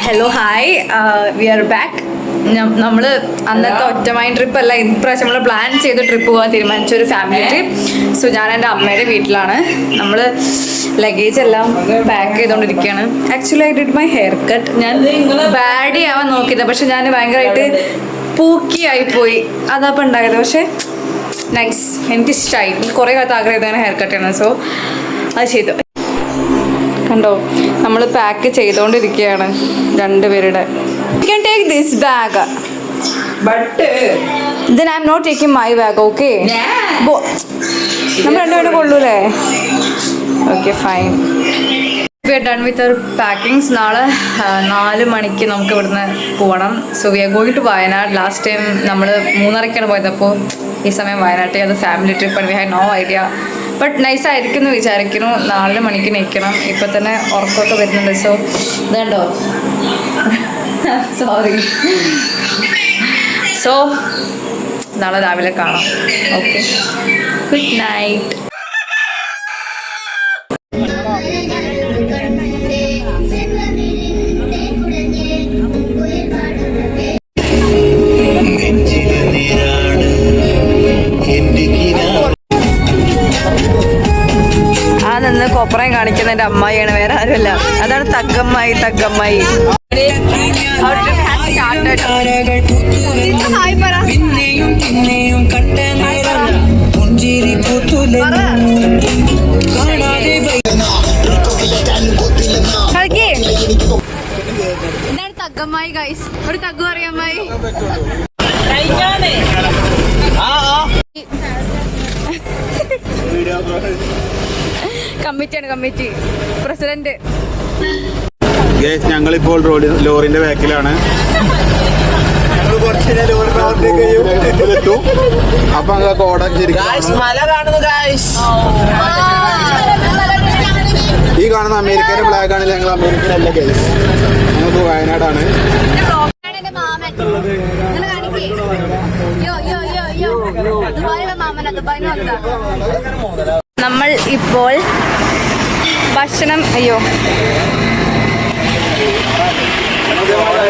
Hello hi we are back. നമ്മൾ അന്നത്തെ ഒറ്റമായി trip അല്ല, ഇപ്രാവശ്യം നമ്മൾ പ്ലാൻ ചെയ്ത് ട്രിപ്പ് പോകാൻ തീരുമാനിച്ച ഒരു ഫാമിലി ട്രിപ്പ്. സോ ഞാൻ എൻ്റെ അമ്മയുടെ വീട്ടിലാണ്. നമ്മൾ ലഗേജ് എല്ലാം പാക്ക് ചെയ്തുകൊണ്ടിരിക്കുകയാണ്. Actually I did my hair cut. ഞാൻ ബാഡി ആവാൻ നോക്കിയത്, പക്ഷെ ഞാൻ ഭയങ്കരമായിട്ട് പൂക്കിയായിപ്പോയി. അതപ്പോൾ ഉണ്ടായത്. പക്ഷേ നൈസ്, എനിക്ക് ഇഷ്ടമായി. കുറേ കാലത്ത് ആഗ്രഹം ഹെയർ കട്ട് ചെയ്യണം. സോ അത് ചെയ്തു. കണ്ടോ, നമ്മൾ പാക്ക് ചെയ്തുകൊണ്ടിരിക്കുകയാണ് രണ്ടുപേരുടെ. You can take this bag. But then I'm not taking my bag, okay? Yeah. നമ്മൾ രണ്ടുപേരും കൊള്ളൂലേ? Okay fine. We are done with our packings. നാളെ 4 മണിക്ക് നമുക്ക് ഇവിടുന്ന് പോകണം. So we are going to Wayanad. Last time നമ്മൾ 3:30 പോയത്. അപ്പോൾ ഈ സമയം വയനാട്ടിൽ അത് ഫാമിലി ട്രിപ്പാണ്. We have no idea. But നൈസായിരിക്കും എന്ന് വിചാരിക്കുന്നു. 4 മണിക്ക് നിൽക്കണം. ഇപ്പം തന്നെ ഉറക്കമൊക്കെ വരുന്നുണ്ട്. സോ ഇതുണ്ടോ, സോറി. സോ നാളെ രാവിലെ കാണാം. Okay, good night. നിന്ന് കൊപ്രയും കാണിക്കുന്ന എൻ്റെ അമ്മായിയാണ്, വേറെ ആരുമല്ല. അതാണ് തങ്കമ്മായി. തങ്കമ്മായി എന്താണ് തങ്കമ്മായി ഗൈസ്? ഒരു തഗ്ഗു അറിയാമ്മായി. കമ്മിറ്റിയാണ്, കമ്മിറ്റി പ്രസിഡന്റ്. ഞങ്ങളിപ്പോൾ ലോറിന്റെ ബാക്കിലാണ്. അപ്പൊ ഈ കാണുന്ന അമേരിക്കയുടെ ഫ്ലാഗ് ആണ്. ഞങ്ങൾ അമേരിക്കൻ അല്ല കേസ്, ഞങ്ങൾക്ക് വയനാടാണ്. നമ്മൾ ഇപ്പോൾ ഭക്ഷണം, അയ്യോ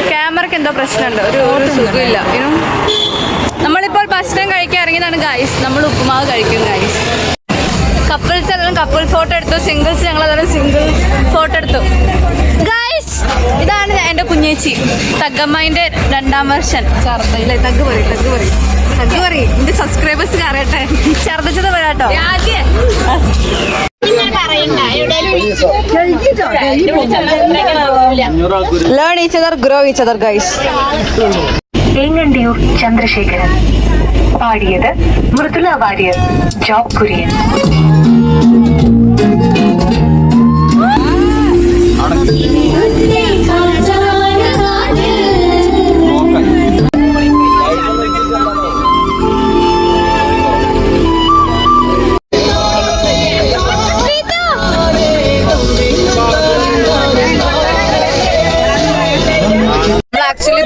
ക്യാമറയ്ക്ക് എന്തോ പ്രശ്നമുണ്ട്, ഒരു സുഖമില്ല. നമ്മളിപ്പോൾ ഭക്ഷണം കഴിക്കാൻ ഇറങ്ങിയതാണ് ഗൈസ്. നമ്മൾ ഉപ്പുമാവ് കഴിക്കും ഗൈസ്. കപ്പിൾസ് എല്ലാം കപ്പിൾ ഫോട്ടോ എടുത്തു, സിംഗിൾസ് ഞങ്ങളെല്ലാവരും സിംഗിൾ ഫോട്ടോ എടുത്തു ഗൈസ്. ഇതാണ് എൻ്റെ കുഞ്ഞേച്ചി, തങ്കമ്മേൻ്റെ 2ാം വെർഷൻ. ഛർദ്ദയില്ലേ? തഗ് പറയും എന്റെ സബ്സ്ക്രൈബേഴ്സ് അറിയട്ടെ. ഛർദ്ദിച്ചത് വരാട്ടോ. Learn each other, grow each other, guys. തേങ്ങണ്ടിയൂർ Chandrasekharan. പാടിയത് മൃദുല വാര്യർ, ജോബ് കുര്യൻ.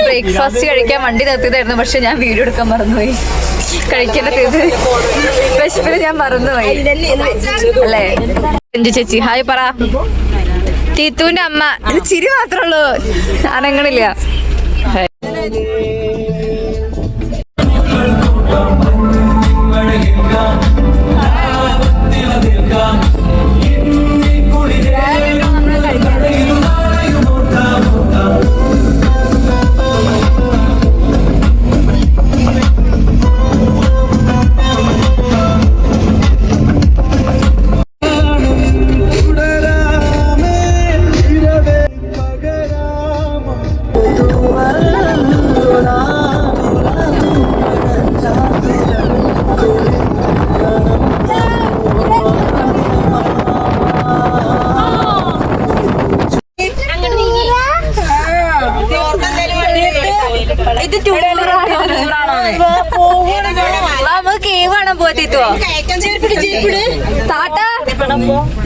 ബ്രേക്ക്ഫാസ്റ്റ് കഴിക്കാൻ വണ്ടി നിർത്തിയതായിരുന്നു, പക്ഷെ ഞാൻ വീഡിയോ എടുക്കാൻ മറന്നുപോയി. കഴിക്കേണ്ട വിശപ്പിന് ഞാൻ മറന്നുപോയി അല്ലേ. ചേച്ചി ഹായ് പറ. തീത്തുവിന്റെ അമ്മ. ഇത് ചിരി മാത്രമേ ഉള്ളൂ, അനങ്ങളില്ല.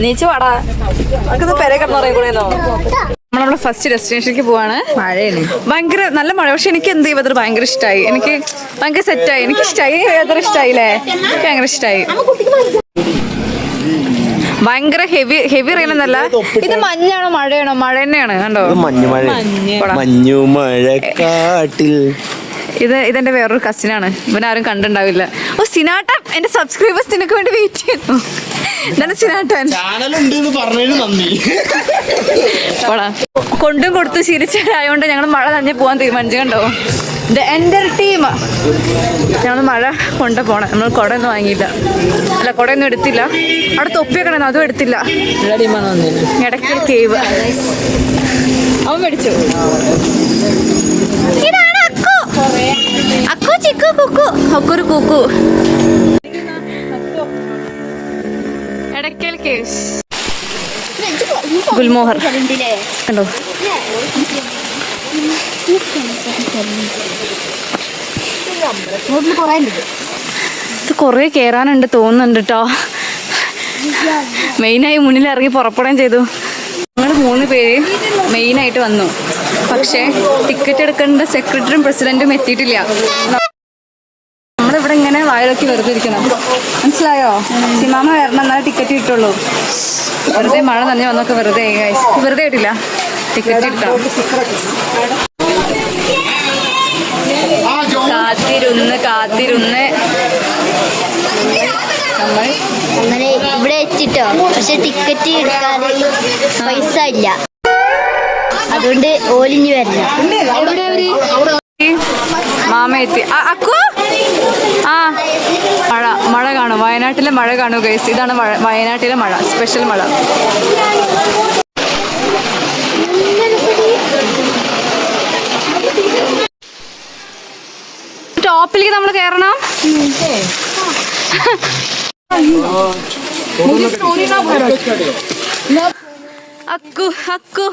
നീച്ചു പാടാ. പെരെ കിടന്നു കൂടെയെന്നോ. നമ്മളവിടെ ഫസ്റ്റ് ഡെസ്റ്റിനേഷനിലേക്ക് പോവാണ്. മഴയാണ്, ഭയങ്കര നല്ല മഴ. പക്ഷെ എനിക്ക് എന്ത് വെതർ ഭയങ്കര ഇഷ്ടമായി. എനിക്ക് ഭയങ്കര സെറ്റായി. എനിക്ക് ഇഷ്ടമായി വെതർ. ഇഷ്ടമായില്ലേ? എനിക്ക് ഭയങ്കര ഇഷ്ടമായി. ഭയങ്കര ഹെവി റെയിൻ എന്നല്ല. ഇത് മഞ്ഞാണോ മഴയാണോ? മഴ തന്നെയാണ് കണ്ടോ. മഞ്ഞു മഴക്കാട്ടിൽ. ഇതെന്റെ വേറൊരു കസിനാണ്. ഇവനാരും കണ്ടിണ്ടാവില്ല. ഓ സിനാട്ടൻ, എന്റെ സബ്സ്ക്രൈബേഴ്സ് നിനക്ക് വേണ്ടി വെയിറ്റ് ചെയ്യുന്നു. ഇതാണ് സിനാട്ടൻ. കൊണ്ടും കൊടുത്തു ശീലിച്ചതായോണ്ട് ഞങ്ങൾ മഴ നനഞ്ഞ് പോകാൻ തീരുമാനിച്ചു. കണ്ടോ എൻ്റെ ടീം ഞങ്ങൾ മഴ കൊണ്ട് പോണേ. നമ്മൾ കുടയൊന്നും വാങ്ങിയില്ല. അല്ല കുടയൊന്നും എടുത്തില്ല. അവിടെ തൊപ്പിയൊക്കെ ഉണ്ടായിരുന്നു, അതും എടുത്തില്ല. ഇടയ്ക്കൽ കേവ് അവൻ മേടിച്ചു. ഇതാണ് അക്കു. അക്കു ചിക്കു കുക്കു. അക്കൊരു കുക്കു. എടക്കൽ കേവ്സ്. ഗുൽമോഹർ കണ്ടോ. ഇത് കൊറേ കേറാനുണ്ട് തോന്നുന്നുണ്ട് കേട്ടോ. മെയിനായി മുന്നിൽ ഇറങ്ങി പുറപ്പെടുകയും ചെയ്തു. ഞങ്ങൾ 3 പേര് മെയിനായിട്ട് വന്നു. പക്ഷേ ടിക്കറ്റ് എടുക്കേണ്ട സെക്രട്ടറിയും പ്രസിഡന്റും എത്തിയിട്ടില്ല. നമ്മളിവിടെ ഇങ്ങനെ വായിലൊക്കെ വെറുതെ ഇരിക്കണം. മനസ്സിലായോ? സിമാമ വരണം എന്നാലേ ടിക്കറ്റ് കിട്ടുള്ളൂ. വെറുതെ മഴ നനഞ്ഞ് വന്നൊക്കെ വെറുതെ വെറുതെ ആയിട്ടില്ല. ടിക്കറ്റ് കിട്ടാം. കാത്തിരുന്ന് നമ്മൾ അങ്ങനെ ഇവിടെ എത്തിട്ടോ. പക്ഷെ ടിക്കറ്റ് എടുക്കാതെ പൈസ ഇല്ല, അതുകൊണ്ട് ഓലിഞ്ഞു വരില്ല. മാമ എത്തി. അക്കു മഴ കാണും. വയനാട്ടിലെ മഴ കാണൂ ഗൈസ്. ഇതാണ് വയനാട്ടിലെ മഴ, സ്പെഷ്യൽ മഴ. ടോപ്പിലേക്ക് നമ്മൾ കയറണം. അക്കു അക്കു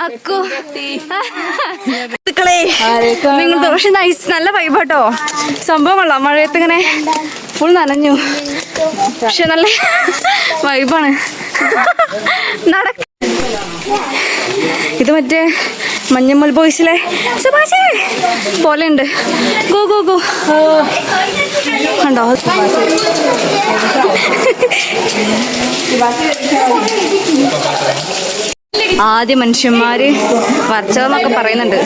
അക്കു നിങ്ങൾ പക്ഷെ നൈസ്, നല്ല വൈബാട്ടോ. സംഭവം കൊള്ളാം. മഴയത്ത് ഇങ്ങനെ ഫുൾ നനഞ്ഞു, പക്ഷെ നല്ല വൈബാണ്. ഇത് മറ്റേ മഞ്ഞമ്മൽ ബോയ്സിലെ സുഭാഷേ പോലെ ഉണ്ട്. ഗോ ഗോ ഗോ കണ്ടോ. ആദ്യ മനുഷ്യന്മാര് വരച്ചതെന്നൊക്കെ പറയുന്നുണ്ട്.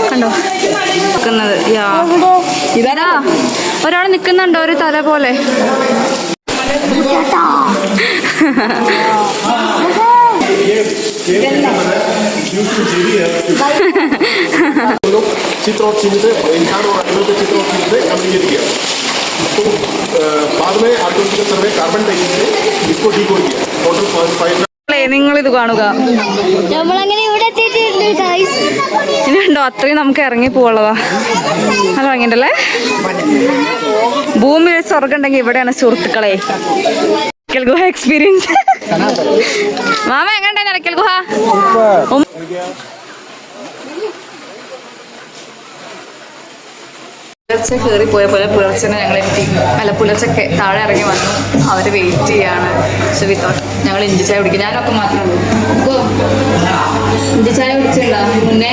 കണ്ടോ നിൽക്കുന്നത്. ഇതാ ഒരാൾ നിൽക്കുന്നുണ്ടോ, ഒരു തല പോലെ. चित्र और चिन्ह से इंसान और एनिमल के चित्र और चिन्ह से कम्युनिकेट किया. तो बाद में आर्कियोलॉजिकल सर्वे कार्बन डेटिंग से इसको डीकोड किया. टोटल 5. നിങ്ങൾ ഇത് കാണുക. നമ്മളങ്ങനെ ഇവിടെ എത്തിയിട്ടുണ്ട്. ഇനിയുണ്ടോ അത്രയും നമുക്ക് ഇറങ്ങി പോവുള്ളതാ. അത് ഇറങ്ങിണ്ടല്ലേ. ഭൂമിയിൽ സ്വർഗം ഉണ്ടെങ്കിൽ ഇവിടെയാണ് സുഹൃത്തുക്കളെ. അടക്കൽ ഗുഹ എക്സ്പീരിയൻസ്. മാമ എങ്ങനെയുണ്ടായിരുന്നു അടക്കൽ ഗുഹ? പുലർച്ചെ കയറി പോയ പോലെ പുലർച്ചെനെ ഞങ്ങൾ എത്തി. അല്ല പുലർച്ചെ താഴെ ഇറങ്ങി വന്നു. അവർ വെയിറ്റ് ചെയ്യാണ്. സോ വി തോട്ട് ഞങ്ങൾ ഇഞ്ചി ചായ കുടിക്കും. ഞാനൊക്കെ മാത്രമേ ഉള്ളൂ. ഇഞ്ചി ചായ കുടിച്ചിട്ടുണ്ടോ മുന്നേ?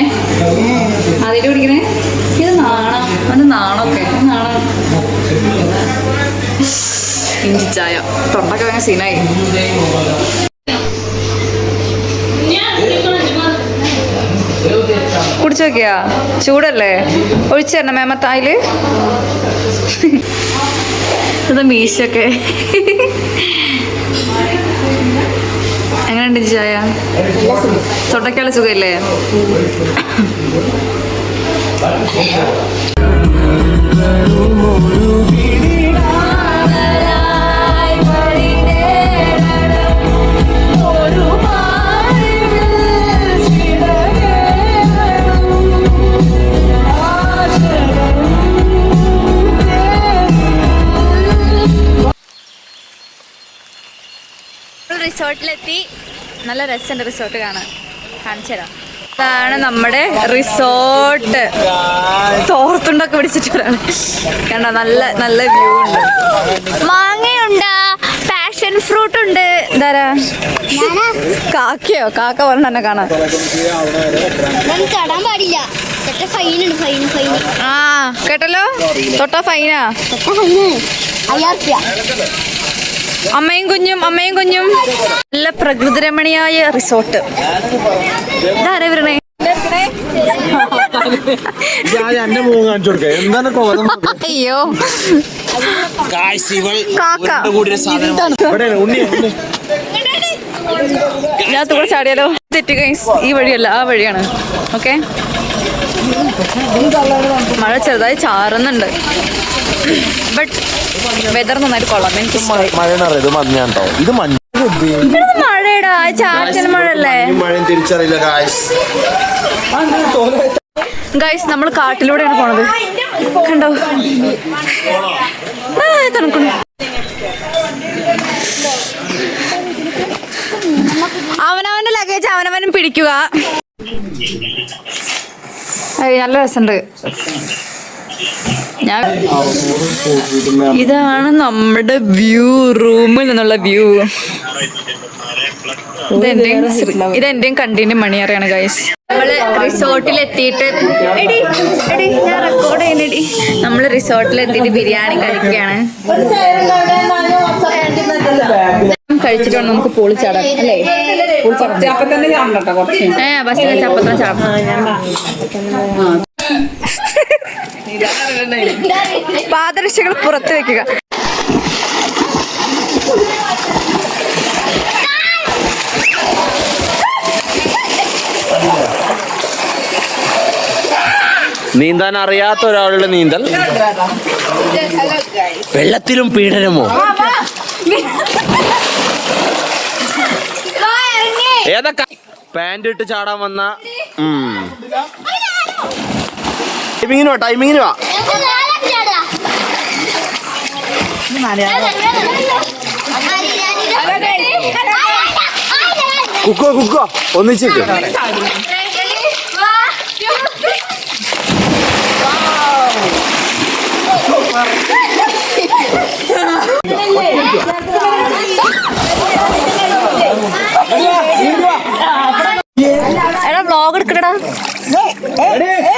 അതിൽ കുടിക്കണേ. ഇത് നാണം, അത് നാണമൊക്കെ നാണം. ഇഞ്ചി ചായ തൊണ്ടൊക്കെ ഭയങ്കര സീനായി. കുടിച്ചു നോക്കിയാ? ചൂടല്ലേ? ഒഴിച്ചു തരണം മേമത്തായില്. ഇത് മീശൊക്കെ എങ്ങനെയുണ്ട് ചായ? തൊണ്ടയ്ക്കുള്ള സുഖമില്ലേ? റിസോർട്ടിലെത്തി. നല്ല രസമുണ്ട് റിസോർട്ട് കാണാൻ. കാണിച്ചു തരാം. ഇതാണ് നമ്മുടെ റിസോർട്ട്. തോർത്തുണ്ടൊക്കെ പിടിച്ചിട്ടാണ് കണ്ടോ. നല്ല നല്ല വ്യൂ ഉണ്ട്. മാങ്ങയുണ്ട്, പാഷൻ ഫ്രൂട്ട് ഉണ്ട്. എന്താ കാക്കയോ? കാക്ക പറഞ്ഞ തന്നെ കാണാം. തൊടാൻ പാടില്ല, ഫൈനുണ്ട്. ഫൈൻ. ആ കേട്ടല്ലോ, തൊട്ടാ ഫൈനാ. അമ്മയും കുഞ്ഞും നല്ല പ്രകൃതിരമണിയായ റിസോർട്ട്. ഇതാരാ വരണേ? അയ്യോ കാക്ക ഇതിനകത്ത് കൂടെ ചാടിയാലോ? തെറ്റ് ഗൈസ്, ഈ വഴിയല്ല ആ വഴിയാണ്. ഓക്കെ, മഴ ചെറുതായി ചാറുന്നുണ്ട്, ബട്ട് വെതർ നന്നായിട്ട് കൊള്ളാം. എനിക്ക് മഴയടാ, ചാറ്റൽ മഴയല്ലേ തിരിച്ചറിയില്ല ഗൈസ്. നമ്മൾ കാട്ടിലൂടെയാണ് പോണത്, കണ്ടോ? തണുക്കണു. അവനവന്റെ ലഗേജ് അവനവനും പിടിക്കുക. നല്ല രസമുണ്ട്. ഇതാണ് നമ്മുടെ വ്യൂ, റൂമിൽ നിന്നുള്ള വ്യൂ. ഇതെന്റെയും കണ്ടിന്റെയും മണിയറിയാണ് ഗൈസ്. നമ്മള് റിസോർട്ടിൽ എത്തിയിട്ട് ഞാൻ റെക്കോർഡ് ചെയ്യുന്നടി. നമ്മള് റിസോർട്ടിൽ എത്തിയിട്ട് ബിരിയാണി കഴിക്കുകയാണ്. കഴിച്ചിട്ട് വേണം നമുക്ക് പൂളിൽ ചാടാൻ അല്ലേ? ബസ്സിൽ ചപ്പത്തന്നെ ചാടണം. പാദരക്ഷകൾ പുറത്ത് വെക്കുക. നീന്താൻ അറിയാത്ത ഒരാളുടെ നീന്തൽ. വെള്ളത്തിലും പീഡനമോ? ഏതൊക്കെ പാന്റ് ഇട്ട് ചാടാൻ വന്ന ടൈമിങ്ങിന് വാ. കുക്കോ ഒന്നിച്ചിട്ട് എടാ വ്ലോഗ് എടുക്കടാ.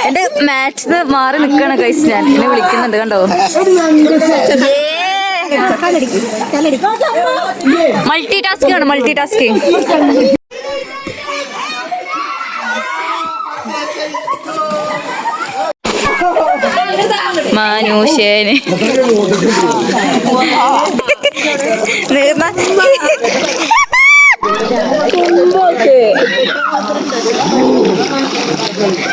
എന്റെ മാച്ച് മാറി നിക്കാണ് ഗൈസ്. ഞാൻ എന്നെ വിളിക്കുന്നുണ്ട് കണ്ടോ. Multi tasking. മാനുഷ്യന്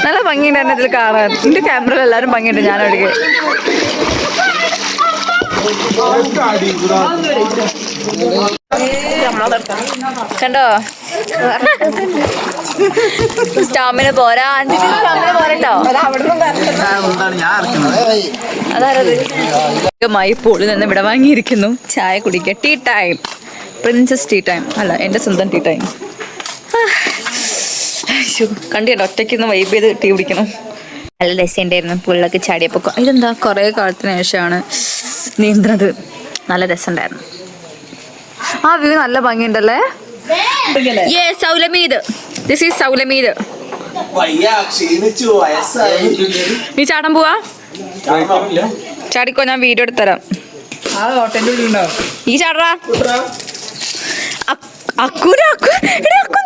നല്ല ഭംഗിയുണ്ട് എന്നെ ഇതിൽ കാണാൻ. എന്റെ ക്യാമറയിൽ എല്ലാരും ഭംഗിയുണ്ട്, ഞാൻ ഒഴികെ. കണ്ടോ സ്റ്റാമിന പോരാ. 5 സ്റ്റാമിന പോരട്ടോ. അതാരത് പൂളിൽ നിന്ന് ഇവിടെ വാങ്ങിയിരിക്കുന്നു. ചായ കുടിക്കുക. Tea time, princess tea time അല്ല, എൻ്റെ സ്വന്തം ടീ ടൈം. കണ്ടിട്ടോ ഒറ്റയ്ക്കൊന്ന് വൈബ് ചെയ്ത് ടീ കുടിക്കണം. നല്ല രസമുണ്ടായിരുന്നു പുള്ളൊക്കെ ചാടിയപ്പോൾ. ഇതെന്താ കുറേ കാലത്തിന് ശേഷമാണ് നീന്തുന്നത്. നല്ല രസമുണ്ടായിരുന്നു. ആ വ്യൂ നല്ല ഭംഗിയുണ്ടല്ലേ. സൗലമീദ്, ദിസ് ഈസ് സൗലമീദ്. നീ ചാടാൻ പോവാ? ചാടിക്കോ, ഞാൻ വീഡിയോ എടുത്തരാം. ഈ ചാടാ. അക്കു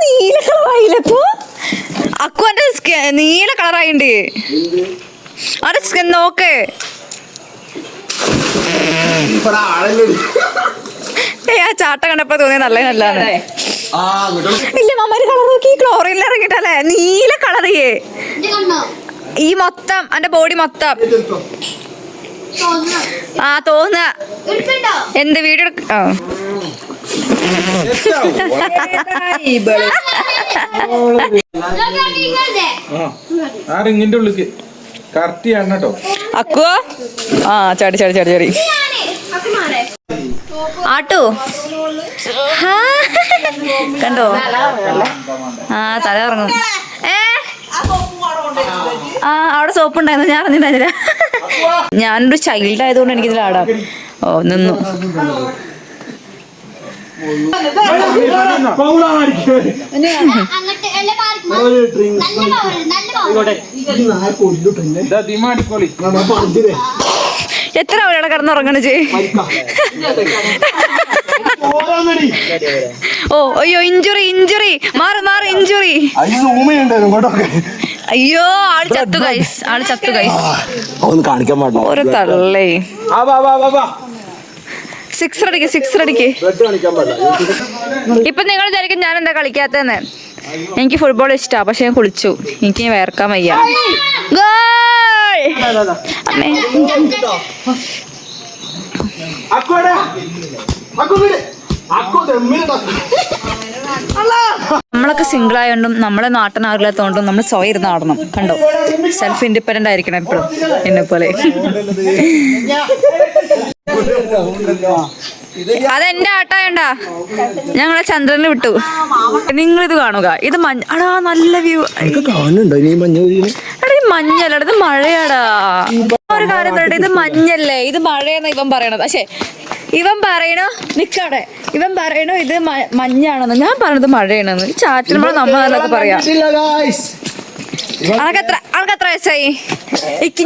നീല കളറായില്ലപ്പോ. അക്കു എന്റെ നീല കളറായിണ്ട്. അവിടെ നോക്ക്. ആ ചാട്ട കണ്ടപ്പോ തോന്നിയ നല്ലതാണ്. ഇല്ല മമ്മ കളർ നോക്കി. ക്ലോറിനിൽ ഇറങ്ങിട്ടല്ലേ നീല കളറിയേ. ഈ മൊത്തം എന്റെ ബോഡി മൊത്തം തോന്നുക. എന്ത് വീഡിയോ റിങ്ങിന്റെ ഉള്ളിക്ക് കറക്റ്റ് ചെയ്യണം കേട്ടോ. അക്കുവോ? ചാടി ആട്ടു. കണ്ടോ തല ഇറങ്ങും. അവിടെ സോപ്പ് ഉണ്ടായിരുന്നു, ഞാൻ അറിഞ്ഞിട്ടുണ്ടായിരുന്നില്ല. ഞാനൊരു ചൈൽഡ് ആയതുകൊണ്ട് എനിക്കിതിൽ ആടാം. നിന്നു. എത്ര അവരവിടെ കിടന്നുറങ്ങണ ചേ? ഓ അയ്യോ ഇഞ്ചുറി ഇഞ്ചുറി മാറി മാറി ഇഞ്ചുറി. അയ്യോ ആള് ചത്തു ഗൈസ്, ആള് ചത്തു ഗൈസ്. ഒന്ന് കാണിക്കാൻ പാടില്ല. ഓരോ തള്ളേ. സിക്സർ അടിക്ക്, സിക്സർ അടിക്ക്. ഇപ്പൊ നിങ്ങൾ വിചാരിക്കും ഞാൻ എന്താ കളിക്കാത്തെന്ന്. എനിക്ക് ഫുട്ബോൾ ഇഷ്ടാ, പക്ഷെ ഞാൻ കുളിച്ചു, എനിക്ക് വേർക്കാൻ വയ്യ. അമ്മേ നമ്മളൊക്കെ സിംഗിൾ ആയതുകൊണ്ടും നമ്മളെ നാട്ടനാറില്ലാത്തതുകൊണ്ടും നമ്മൾ സ്വയം ഇരുന്ന് ആടണം. കണ്ടോ, സെൽഫ് ഇൻഡിപെൻഡന്റ് ആയിരിക്കണം എപ്പോഴും എന്നെ പോലെ. അതെന്റെ ആട്ടായണ്ടാ, ഞങ്ങളെ ചന്ദ്രന് വിട്ടു. നിങ്ങളിത് കാണുക, ഇത് അടാ നല്ല വ്യൂ. എടാ ഈ മഞ്ഞല്ല, ഇത് മഴയാടാ. ഒരു കാര്യം പറയട്ടെ, ഇത് മഞ്ഞല്ലേ, ഇത് മഴയെന്നാ ഇവൻ പറയണത്. പക്ഷേ ഇവൻ പറയണോ, നിക്കവിടെ, ഇവൻ പറയണോ ഇത് മഞ്ഞാണെന്ന്, ഞാൻ പറയണത് മഴയാണെന്ന്. ചാറ്റിനുമ്പോൾ നമ്മൾ എന്നൊക്കെ പറയാം. അനക്കെത്ര വയസ്സായി? എനിക്ക്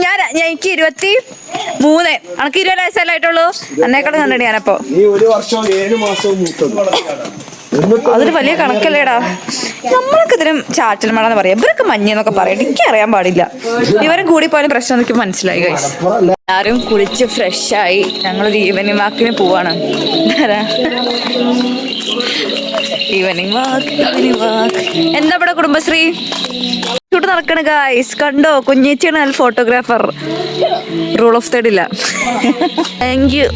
23. അനക്ക് 20 വയസ്സല്ലായിട്ടുള്ളൂ. എന്നേക്കാളും കണ്ടിട്ട് ഞാനപ്പോ. അതൊരു വലിയ കണക്കല്ലേടാ. നമ്മൾക്ക് ഇതിനും ചാറ്റൽ മഴ എന്ന് പറയാം, ഇവരൊക്കെ മഞ്ഞെന്നൊക്കെ പറയാം. എനിക്ക് അറിയാൻ പാടില്ല. ഇവരും കൂടി പോയാലും പ്രശ്നം എനിക്ക് മനസ്സിലായി ഗൈസ്. എല്ലാരും കുളിച്ച് ഫ്രഷായി ഞങ്ങളൊരു ഈവനിങ് വാക്കിന് പോവാണ്. ഈവനിങ് വാക്ക്, ഈവനിങ് വാക്ക്. എന്താ ഇവിടെ കുടുംബശ്രീ ഷൂട്ട് നടക്കണ ഗൈസ്, കണ്ടോ? കുഞ്ഞേച്ചിയാണ് നല്ല ഫോട്ടോഗ്രാഫർ. റൂൾ ഓഫ് തേർഡ് ഇല്ല. Thank you.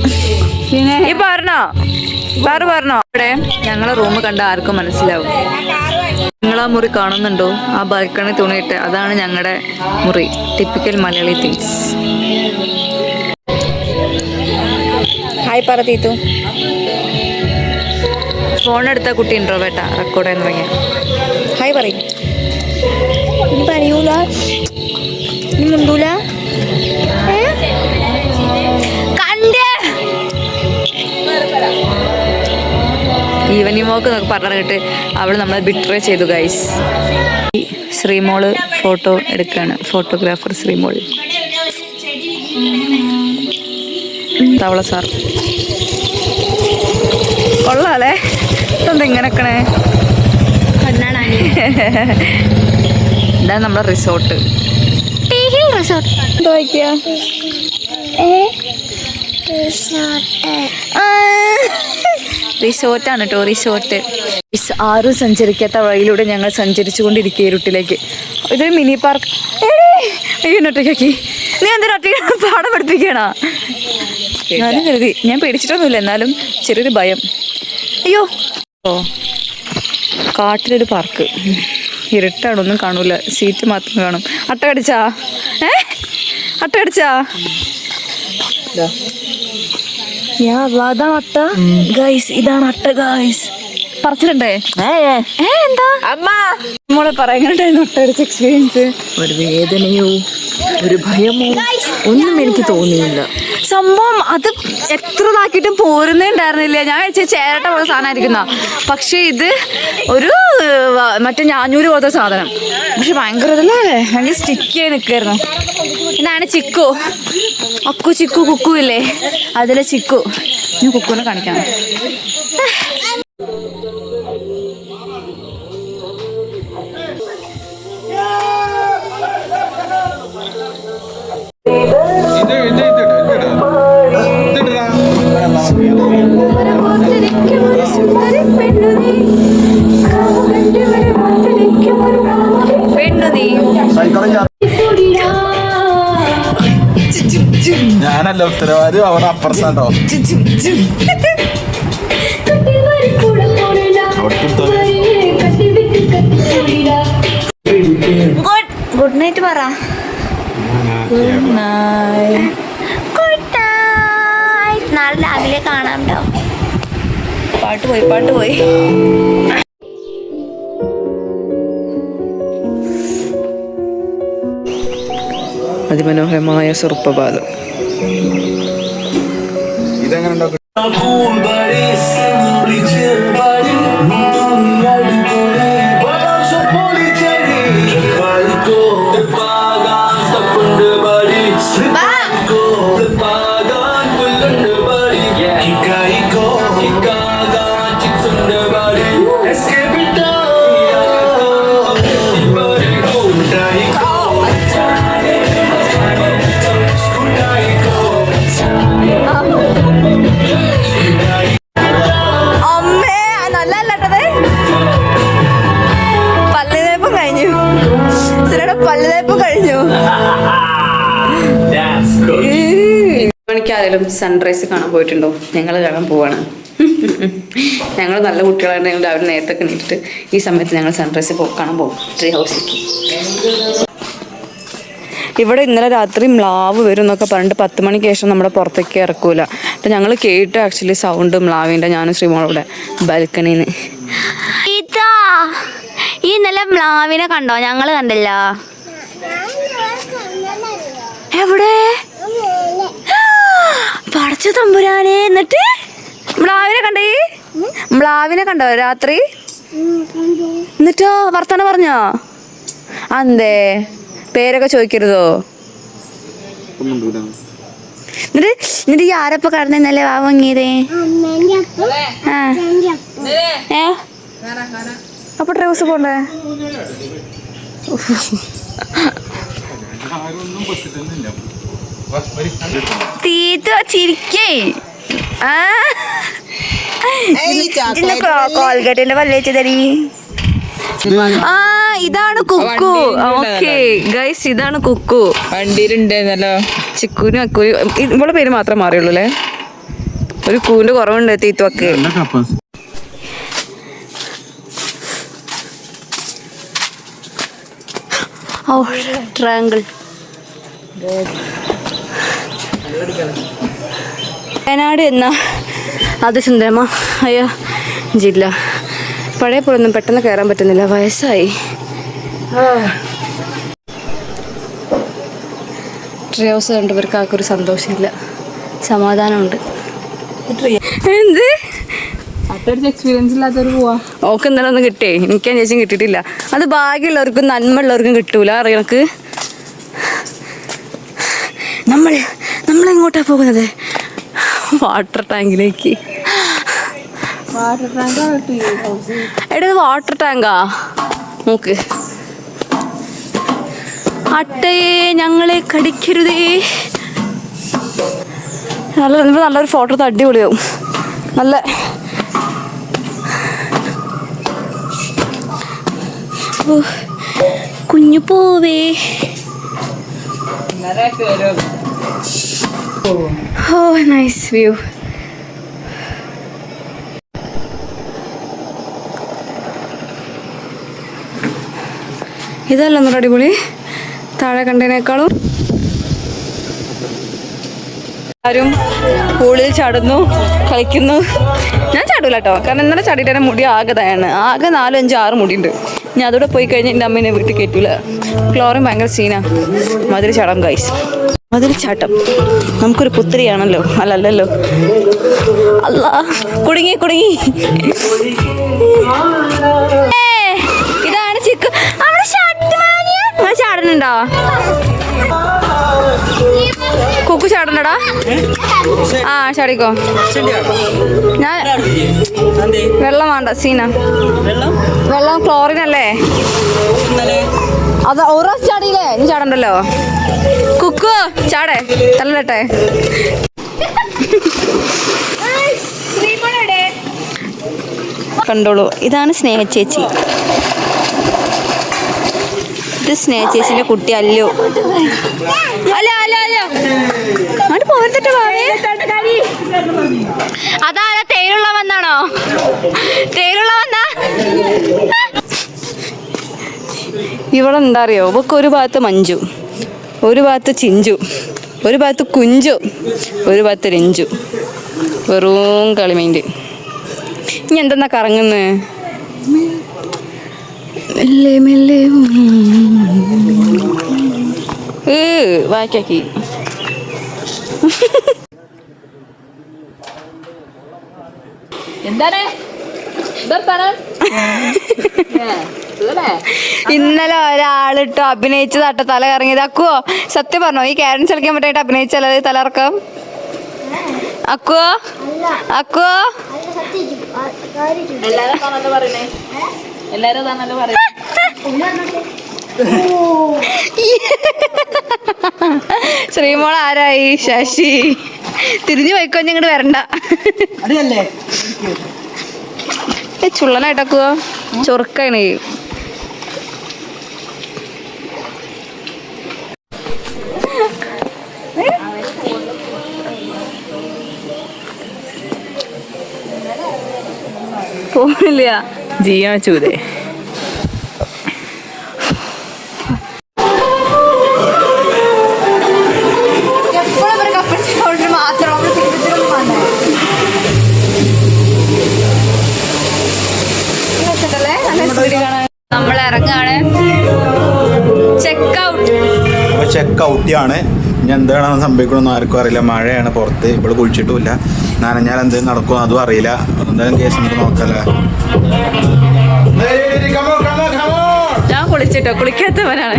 ഈ പറഞ്ഞോ പറഞ്ഞോ. ഇവിടെ ഞങ്ങളെ റൂം കണ്ട ആർക്കും മനസ്സിലാവും. നിങ്ങളാ മുറി കാണുന്നുണ്ടോ? ആ ബാൽക്കണി തുണിയിട്ട്, അതാണ് ഞങ്ങളുടെ മുറി. Typical Malayali things. ഹായ് പറ തീത്തു. ഫോൺ എടുത്ത കുട്ടി ഉണ്ടോ വേട്ട റെക്കോർഡ് എന്ന് പറയാം. ഹായ് പറയും. ഇനി പറയൂല, ഇനി മുണ്ടൂല. കണ്ടേ ഈവനിങ് വാക്ക് എന്നൊക്കെ പറഞ്ഞിട്ട് അവള് നമ്മളെ ബിട്രേ ചെയ്തു ഗൈസ്. ശ്രീമോള് ഫോട്ടോ എടുക്കാണ്, ഫോട്ടോഗ്രാഫർ ശ്രീമോൾ. തവള സാർ കൊള്ളാലേ, എന്താ ഇങ്ങനെക്കണേ. ഇതാ നമ്മളെ റിസോർട്ട്. എന്താ വായിക്കാ? റിസോർട്ടാണ് കേട്ടോ, റിസോർട്ട്. ആരും സഞ്ചരിക്കാത്ത വഴിയിലൂടെ ഞങ്ങൾ സഞ്ചരിച്ചു കൊണ്ടിരിക്കുക ഇരുട്ടിലേക്ക്. ഇതൊരു മിനി പാർക്ക്. അയ്യോ ഒറ്റയ്ക്കാക്കി. നീ എന്തിനാ ഒറ്റയ്ക്ക് പാഠം പഠിപ്പിക്കണ? ഞാനും കരുതി, ഞാൻ പേടിച്ചിട്ടൊന്നുമില്ല, എന്നാലും ചെറിയൊരു ഭയം. അയ്യോ ഓ, കാട്ടിലൊരു പാർക്ക്. ഇരുട്ടാണ്, ഒന്നും കാണൂല, സീറ്റ് മാത്രം കാണും. അട്ട കടിച്ചാ? അട്ട കടിച്ചാ? അതാണ് അട്ട ഗൈസ്, ഇതാണ് അട്ട ഗൈസ്. പറച്ചിട്ടുണ്ടേ? എന്താ അമ്മ മോളെ പറയാനായിട്ടായിരുന്നു അട്ട കടിച്ച എക്സ്പീരിയൻസ്? ഒരു വേദനയോ ഒരു ഭയമോ ഒന്നും എനിക്ക് തോന്നിയില്ല. സംഭവം അത് എത്ര ഇതാക്കിയിട്ടും പോരുന്നേ ഉണ്ടായിരുന്നില്ല. ഞാൻ ചേരട്ട പോലെ സാധനമായിരിക്കുന്ന, പക്ഷെ ഇത് ഒരു മറ്റേ ഞാഞ്ഞൂര് പോലത്തെ സാധനം. പക്ഷെ ഭയങ്കര ഇതല്ലേ, ഭയങ്കര സ്റ്റിക്കിയായി നിൽക്കായിരുന്നു. ഇതാണ് ചിക്കു. അക്കു ചിക്കു കുക്കു ഇല്ലേ, അതിലെ ചിക്കു. ഞാൻ കുക്കുവിനെ കാണിക്കാം. ഞാനല്ല ഉത്തരവാദി, അവിടെ അപ്പുറത്താട്ടോ. ഗുഡ് നൈറ്റ് പറ. Good night. Good night. നാളെ രാവിലെ കാണാം ട്ടോ. പാട്ട് പോയി. അതിമനോഹരമായ സുറുപ്പപാലം. ഇതെങ്ങനെ ഉണ്ടാക്കും? Bye. പല്ലുതേപ്പ് കഴിഞ്ഞു. മണിക്കായാലും സൺറൈസ് കാണാൻ പോയിട്ടുണ്ടോ? ഞങ്ങൾ കാണാൻ പോവാണ്. ഞങ്ങൾ നല്ല കുട്ടികളാണെങ്കിൽ രാവിലെ നേരത്തെ എണീറ്റിട്ട് ഈ സമയത്ത് ഞങ്ങൾ സൺറൈസ് കാണാൻ പോകും ട്രീ ഹൗസിലേക്ക്. ഇവിടെ ഇന്നലെ രാത്രി മ്ലാവ് വരും എന്നൊക്കെ പറഞ്ഞിട്ട് 10 മണിക്ക് ശേഷം നമ്മുടെ പുറത്തേക്ക് ഇറക്കൂല. അപ്പം ഞങ്ങൾ കേട്ട് ആക്ച്വലി സൗണ്ട് മ്ലാവിൻ്റെ. ഞാനും ശ്രീമോളൂടെ ബാൽക്കണിന്ന്. ഇതാ ഈ നല്ല മ്ലാവിനെ കണ്ടോ? ഞങ്ങൾ കണ്ടില്ല. എവിടെ പടച്ച തമ്പുരാനെ. എന്നിട്ട് മ്ലാവിനെ കണ്ടോ രാത്രി? എന്നിട്ടോ വർത്താനം പറഞ്ഞോ? അന്തേ പേരൊക്കെ ചോദിക്കരുതോ? എന്നിട്ട് ഈ ആരപ്പ കടന്നല്ലേ വാ വാങ്ങിയതേ? അപ്പൊ ട്രൗസ് പോണ്ടേ? തീറ്റ ചിരിക്കേ. കോൾഗേറ്റിന്റെ പല്ലേച്ച് തരീ. ഇതാണ് കുക്കു. ഓക്കെ ഗൈസ്, ഇതാണ് കുക്കു. വണ്ടിയിലുണ്ടായിരുന്നല്ലോ ചിക്കുനും അക്കുനും. ഇവളെ പേര് മാത്രമേ മാറിയുള്ളൂ അല്ലേ? ഒരു കൂവിന്റെ കുറവുണ്ട് തീത്തുവക്ക്. ഓ ട്രയാങ്കിൾ. വയനാട് എന്ന അതിസുന്ദരമായ ജില്ല. പഴയ പോലൊന്നും പെട്ടെന്ന് കയറാൻ പറ്റുന്നില്ല, വയസ്സായി. ട്രീ ഹൗസ് കണ്ടവർക്ക് ആർക്കൊരു സന്തോഷമില്ല, സമാധാനമുണ്ട്. എന്ത് എക്സ്പീരിയൻസ് ഇല്ലാത്തവർ പോവാ. ഓക്ക് ഇന്നലെ ഒന്നും കിട്ടേ, എനിക്ക് അന്വേഷിച്ചും കിട്ടിയിട്ടില്ല. അത് ഭാഗ്യമുള്ളവർക്കും നന്മയുള്ളവർക്കും കിട്ടൂല. അറിയണക്ക് നമ്മളെങ്ങോട്ടാ പോകുന്നത്? വാട്ടർ ടാങ്കിലേക്ക്. എടാ വാട്ടർ ടാങ്കാ നോക്ക്. അട്ടയെ ഞങ്ങളെ കടിക്കരുതേ. നല്ലൊരു ഫോട്ടോ എടുത്ത് അടിപൊളിയാവും. നല്ല കുഞ്ഞു പോവേ. ഓ നൈസ് വ്യൂ. ഇതല്ല ഒന്നും അടിപൊളി താഴെ കണ്ടതിനേക്കാളും. ആരും പൂളിൽ ചാടുന്നു, കളിക്കുന്നു. ഞാൻ ചാടൂല കേട്ടോ, കാരണം ഇന്നലെ ചാടിയിട്ട് എൻ്റെ മുടി ആകെതാണ്. ആകെ 4, 5, 6 മുടിയുണ്ട്. ഞാൻ അതോടെ പോയി കഴിഞ്ഞാൽ എൻ്റെ അമ്മേനെ വീട്ടിൽ കയറ്റൂല. ക്ലോറിൻ ഭയങ്കര സീനാ. മതിൽ ചാടാം ഗൈസ്, മതിൽ ചാട്ടം. നമുക്കൊരു പുത്രിയാണല്ലോ. അല്ലല്ലോ, അല്ല കുടുങ്ങി. ഇതാണ് ചിക്കു. അവിടെ ചാടുന്നുണ്ടോ? കുക്കു ചാടണ്ടടാ. ആ ചാടിക്കോ. ഞാൻ വെള്ളം വേണ്ട, സീന. വെള്ളം ക്ലോറിൻ അല്ലേ? അത് ഒരു പ്രാവശ്യം ചാടിയില്ലേ? നീ ചാടണ്ടല്ലോ. കുക്കു ചാടേ, തള്ളട്ടെ. കണ്ടോളൂ, ഇതാണ് സ്നേഹ ചേച്ചി. ഇത് സ്നേഹ ചേച്ചിന്റെ കുട്ടി അല്ലോ. അങ്ങോട്ട് പോരത്തിട്ട് ഭാവേ. അതാരാ? തേയിലുള്ള വന്നാണോ? തേയിലുള്ള വന്നാ ഇവിടെ എന്താ അറിയോ? ഇവക്ക് ഒരു ഭാഗത്ത് മഞ്ജു, ഒരു ഭാഗത്ത് ചിഞ്ചു, ഒരു ഭാഗത്ത് കുഞ്ചു, ഒരു ഭാഗത്ത് രഞ്ജു. വെറും കളിമൈൻഡ്. ഇനി എന്തെന്നാ കറങ്ങുന്നേ? മെല്ലെ വായിക്കാക്കി. എന്താണ് ഇന്നലെ ഒരാളിട്ടോ അഭിനയിച്ച് തട്ട തല കറങ്ങിയത്. അക്കുവോ സത്യം പറഞ്ഞോ? ഈ ക്യാരൻസ് കളിക്കാൻ പറ്റായിട്ട് അഭിനയിച്ചല്ലേ തല ഇറക്കം? അക്കുവോ എല്ലാരും പറയണേ. ശ്രീമോൾ ആരായി? ശശി. തിരിഞ്ഞു പോയിക്കോ, ഇങ്ങോട്ട് വരണ്ട. ചുള്ളനായിട്ടാക്കുവോ? ചൊറുക്കാണ്. പോണില്ല. ജീവൻ വെച്ചൂതേ. നമ്മൾ ഇറങ്ങാണ്. Check out. അപ്പോൾ ചെക്ക് ഔട്ടിയാണ്. ഇനി എന്താണ് സംഭവിക്കണമെന്ന് ആർക്കും അറിയില്ല. മഴയാണ് പുറത്ത്, ഇവിടെ കുളിച്ചിട്ടുമില്ല. നനഞ്ഞാൽ എന്തെങ്കിലും നടക്കുമോ അതും അറിയില്ല. എന്തായാലും കേസ് നമുക്ക് നോക്കാമല്ലേ. ഞാൻ കുളിച്ചിട്ടോ, കുളിക്കാത്തവനാണ്.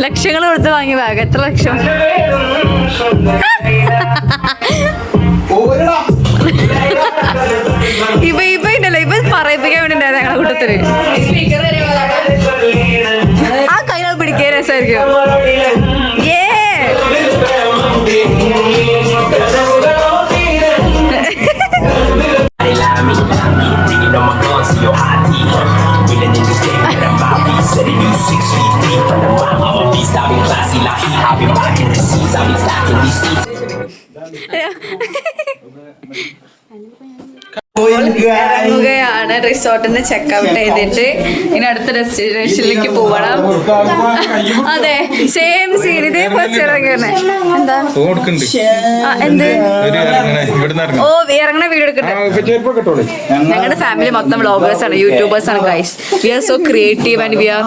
ലക്ഷങ്ങൾ കൊടുത്ത് വാങ്ങി ബാഗ്. എത്ര ലക്ഷം? ഇപ്പൊ ഇല്ലല്ലോ, ഇപ്പൊ പറയിപ്പിക്കാൻ വേണ്ടി ഞങ്ങളുടെ കൂട്ടത്തില്. ആ കൈകൾ പിടിക്കാൻ രസമായിരിക്കും. ഇറങ്ങുകയാണ്. റിസോർട്ടിന് ചെക്ക് ഔട്ട് ചെയ്തിട്ട് ഇനി അടുത്ത ഡെസ്റ്റിനേഷനിലേക്ക് പോകണം. അതെ, സെയിം സീൻ. ഇതേപോലെ ഇറങ്ങുന്നേ. എന്താ എന്ത്? ഓ, ഇറങ്ങണ വീഡിയോ എടുക്കട്ടെ. ഞങ്ങളുടെ ഫാമിലി മൊത്തം വ്ളോഗേഴ്സ് ആണ്, യൂട്യൂബേഴ്സ് ആണ് guys. We are so creative and we are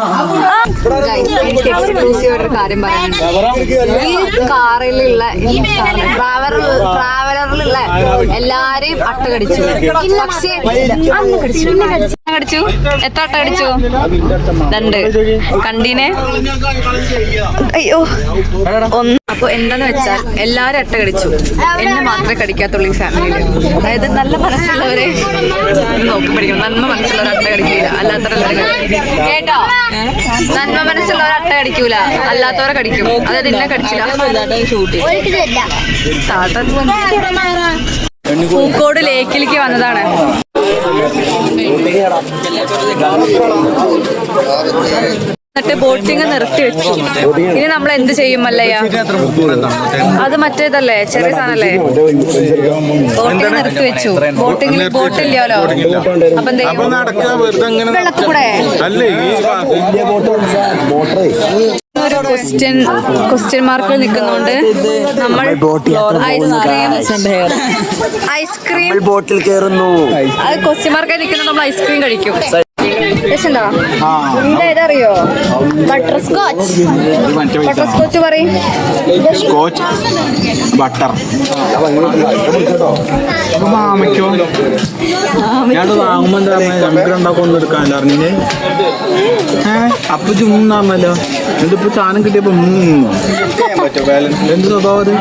എനിക്ക് എക്സ്ക്ലൂസീവ് ഒരു കാര്യം പറയാനുണ്ട്. ഈ കാറിലുള്ള ട്രാവലറിലുള്ള എല്ലാരെയും അട്ട കടിച്ചു. പക്ഷേ കടിച്ചു. എത്ര അട്ട കടിച്ചു? 2 കണ്ടീനെ. അയ്യോ, 1. അപ്പൊ എന്താന്ന് വെച്ചാൽ എല്ലാരും അട്ട കടിച്ചു, എന്നെ മാത്രമേ കടിക്കാത്തുള്ളൂ ഈ ഫാമിലിയില്. അതായത് നല്ല മനസ്സുള്ളവരെ നോക്കി പഠിക്കണം. നന്മ മനസ്സുള്ളവർ അട്ട കടിക്കൂല, അല്ലാത്തവരെ കേട്ടോ. നന്മ മനസ്സുള്ളവർ അട്ട കടിക്കൂല, അല്ലാത്തവരെ കടിക്കും. അതായത് എന്നെ കടിച്ചില്ല. പൂക്കോട് ലേക്കിലേക്ക് വന്നതാണ്. എന്നിട്ട് ബോട്ടിങ് നിർത്തി വെച്ചു. ഇനി നമ്മൾ എന്ത് ചെയ്യും മല്ലയ്യ? അത് മറ്റേതല്ലേ, ചെറിയ സാധനല്ലേ. ബോട്ടിങ് നിർത്തി വെച്ചു. ബോട്ടില്ലല്ലോ. അപ്പൊ എന്ത് ചെയ്യും? വെള്ളത്തിൽ കൂടെ ഒരു ക്വസ്റ്റ്യൻ മാർക്ക് നിൽക്കുന്നുണ്ട്. നമ്മൾ ഐസ്ക്രീം ബോട്ടിൽ കയറുന്നു. അത് ക്വസ്റ്റ്യൻ മാർക്കായി നിൽക്കുന്നത്. നമ്മൾ ഐസ്ക്രീം കഴിക്കും. ഇതറിയോ? ബട്ടർ സ്കോച്ച് പറയും. സ്കോച്ച് ബട്ടർ ഞാൻ വാങ്ങുമ്പോ എന്താ നമുക്ക് രണ്ടാക്കൊന്നും എടുക്കാനല്ലോ അറിഞ്ഞേ. അപ്പൊ ചുമ്മാന്നല്ലോ. ഇതിപ്പോ സാധനം കിട്ടിയപ്പോ എന്ത് സ്വഭാവം അത്?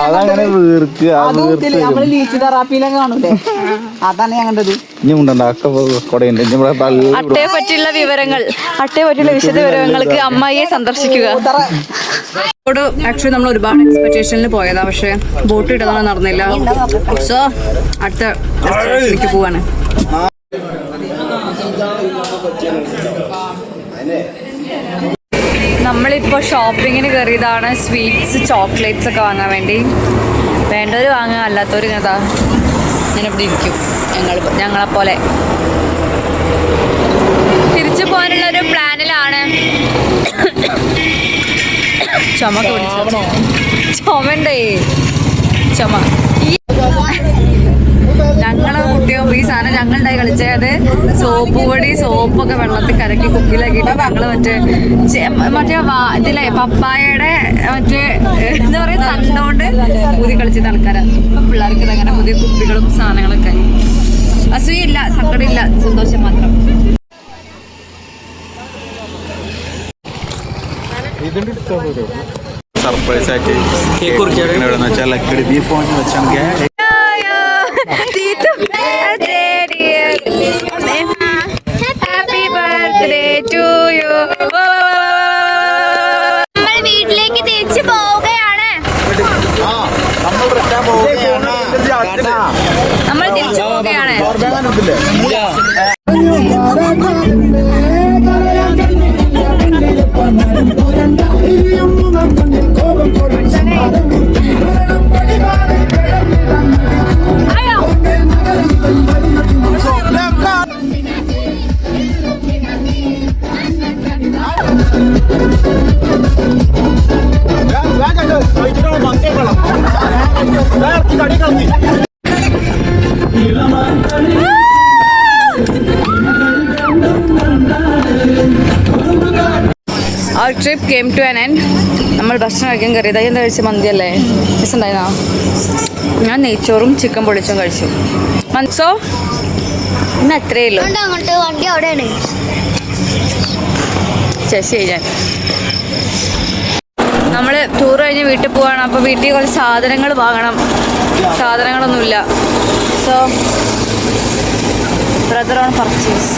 അതങ്ങനെ വീർക്ക് നമ്മള് ലീച്ച് തെറാപ്പിയിലൊക്കെ കാണൂലേ, അതാണ് ഞങ്ങളുടെ. അട്ടയെ പറ്റിയുള്ള വിവരങ്ങൾ, അട്ടയെ പറ്റിയുള്ള വിശദ വിവരങ്ങൾക്ക് അമ്മായിയെ സന്ദർശിക്കുക. ആക്ച്വലി നമ്മൾ ഒരുപാട് എക്സ്പെക്ടേഷനിൽ പോയതാ, പക്ഷെ ബോട്ട് ഇട്ടതൊന്നും നടന്നില്ല. സോ അടുത്ത ഡെസ്റ്റിനേഷനിലേക്ക് പോവാണ്. നമ്മളിപ്പോൾ ഷോപ്പിങ്ങിന് കയറിയതാണ്. സ്വീറ്റ്സ്, ചോക്ലേറ്റ്സ് ഒക്കെ വാങ്ങാൻ വേണ്ടി. വേണ്ടവർ വാങ്ങുക, അല്ലാത്തവർ ഇങ്ങനത്താ ഞാനിവിടെ ഇരിക്കും. ഞങ്ങളെപ്പോലെ തിരിച്ചു പോകാനുള്ള ഒരു പ്ലാനിലാണ്. ചുമണ്ടേ ചുമ. ഞങ്ങളെ കുട്ടികൾ ഈ സാധനം ഞങ്ങളുണ്ടായി കളിച്ചത് സോപ്പ് പൊടി, സോപ്പൊക്കെ വെള്ളത്തിൽ കലക്കി കുപ്പിയിലാക്കിയിട്ട് ഞങ്ങള് മറ്റേ ഇതിലെ പപ്പായയുടെ മറ്റേ എന്താ പറയാ തണ്ടോണ്ട് ഊതി കളിച്ചത് ആൾക്കാരാണ്. പിള്ളേർക്ക് ഇതങ്ങനെ പുതിയ കുപ്പികളും സാധനങ്ങളൊക്കെ. അസൂയില്ല, സങ്കടമില്ല, സന്തോഷം മാത്രം. സർപ്രൈസ് ആയിട്ട് ലക്കടി ബീഫ് വാങ്ങി വെച്ചാൽ വീട്ടിലേക്ക് തിരിച്ചു പോവുകയാണ്. നമ്മൾ Our trip came to an end. നമ്മൾ ഭക്ഷണം കഴിക്കാൻ കയറിയത് എന്താ കഴിച്ച മന്തിയല്ലേ? ഉണ്ടായിരുന്നോ? ഞാൻ നെയ്ച്ചോറും ചിക്കൻ പൊളിച്ചും കഴിച്ചു. സോ ഇന്ന് അത്രയേ ഉള്ളൂ. അങ്ങോട്ട് വണ്ടി അവിടെയാണ്. ശശി ഞാൻ നമ്മൾ ടൂർ കഴിഞ്ഞ് വീട്ടിൽ പോവാണ്. അപ്പോൾ വീട്ടിൽ കുറച്ച് സാധനങ്ങൾ വാങ്ങണം. സാധനങ്ങളൊന്നുമില്ല. So brother on purchase.